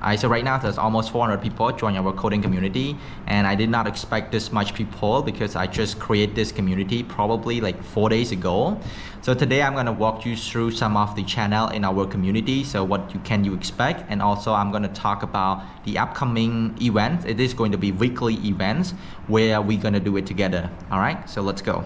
So right now there's almost 400 people join our coding community, and I did not expect this much people because I just created this community probably like 4 days ago. So today I'm going to walk you through some of the channel in our community. So what you expect, and also I'm going to talk about the upcoming events. It is going to be weekly events where we're going to do it together. All right, so let's go.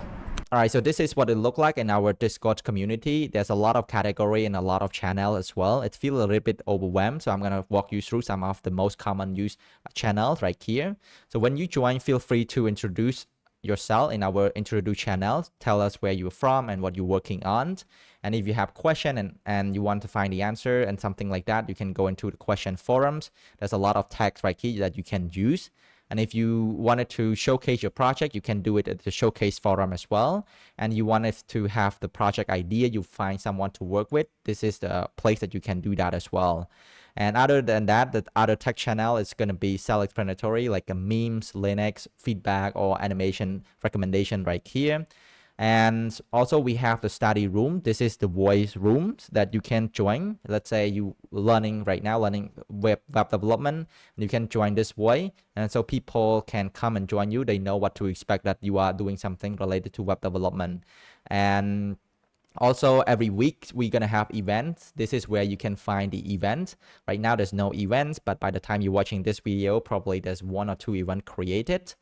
All right, so this is what it looked like in our Discord community. There's a lot of category and a lot of channel as well. It feels a little bit overwhelmed, so I'm gonna walk you through some of the most common used channels right here. So when you join, feel free to introduce yourself in our introduce channel. Tell us where you're from and what you're working on. And if you have question and you want to find the answer and something like that, you can go into the question forums. There's a lot of text right here that you can use. And if you wanted to showcase your project, you can do it at the showcase forum as well. And you wanted to have the project idea, you find someone to work with, this is the place that you can do that as well. And other than that, the other tech channel is going to be self-explanatory, like a memes, Linux, feedback, or animation recommendation right here. And also we have the study room. This is the voice rooms that you can join. Let's say you learning right now, learning web development, you can join this way. And so people can come and join you. They know what to expect, that you are doing something related to web development. And also every week we're gonna have events. This is where you can find the event. Right now there's no events, but by the time you're watching this video, probably there's 1 or 2 events created.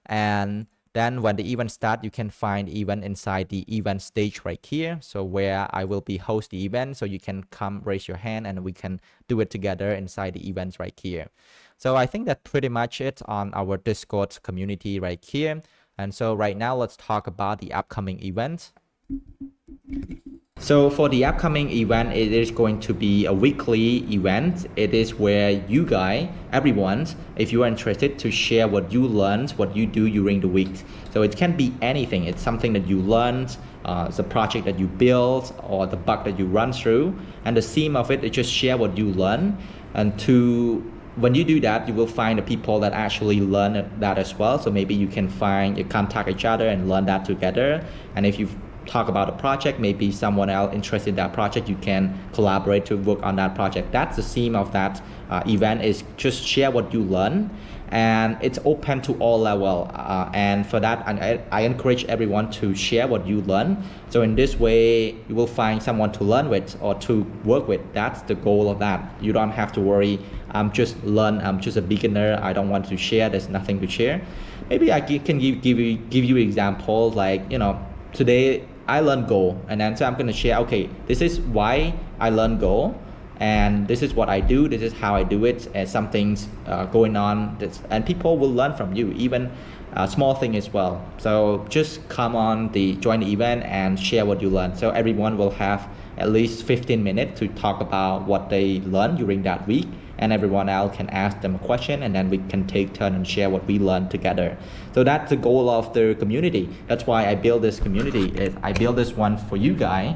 And then when the event starts, you can find event inside the event stage right here. So where I will be host the event. So you can come raise your hand and we can do it together inside the events right here. So I think that's pretty much it on our Discord community right here. And so right now let's talk about the upcoming events. So for the upcoming event, it is going to be a weekly event. It is where you guys, everyone, if you are interested to share what you learned, what you do during the week. So it can be anything. It's something that you learned, it's a project that you built, or the bug that you run through. And the theme of it is just share what you learn. And when you do that, you will find the people that actually learn that as well. So maybe you can contact each other and learn that together. And if you talk about a project, maybe someone else interested in that project, you can collaborate to work on that project. That's the theme of that event, is just share what you learn, and it's open to all level. And for that, I encourage everyone to share what you learn. So in this way, you will find someone to learn with or to work with. That's the goal of that. You don't have to worry, I'm just a beginner, I don't want to share, there's nothing to share. Maybe I can give you examples, like, today I learned Go, and then so I'm going to share, okay, this is why I learned Go, and this is what I do, this is how I do it, and something's going on, and people will learn from you, even a small thing as well. So just come on join the event and share what you learn. So everyone will have at least 15 minutes to talk about what they learned during that week, and everyone else can ask them a question, and then we can take turn and share what we learned together. So that's the goal of the community. That's why I built this community. I built this one for you guys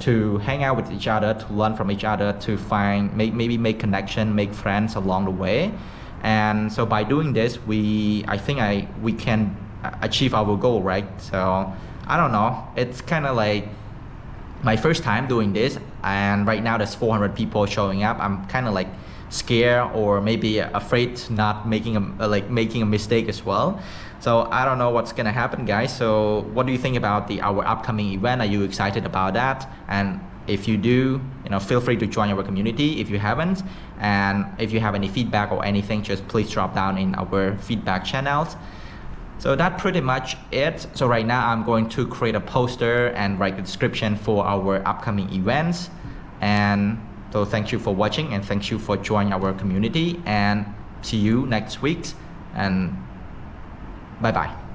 to hang out with each other, to learn from each other, to maybe make connection, make friends along the way. And so by doing this, I think we can achieve our goal, right? So I don't know, it's kind of like my first time doing this, and right now there's 400 people showing up. I'm kind of like scared or maybe afraid not making a mistake as well. So I don't know what's gonna happen, guys. So what do you think about our upcoming event? Are you excited about that? And if you do, feel free to join our community if you haven't. And if you have any feedback or anything, just please drop down in our feedback channels. So that's pretty much it. So right now I'm going to create a poster and write a description for our upcoming events. And so thank you for watching, and thank you for joining our community, and see you next week, and bye bye.